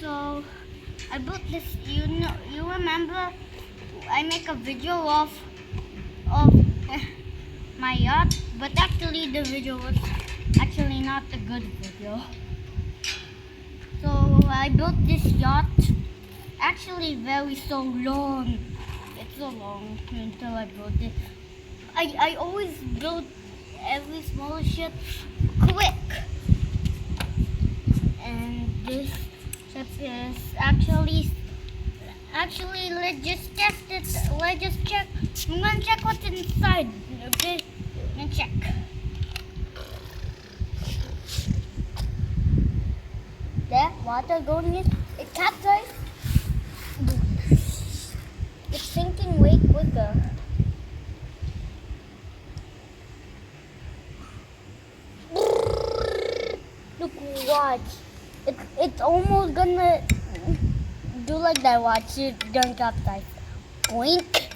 So I built this. You remember? I make a video of my yacht, but actually the video was actually not a good video. So I built this yacht. Actually, very so long. It's so long until I built it. I always build every small ship quick. And this ship is actually let's just test it. Let's just check. I'm gonna check what's inside. Okay, let's check. There, water going in. It capsized. It's sinking way quicker. Look, watch. It's almost gonna do like that. Watch it, don't capsize. Boink.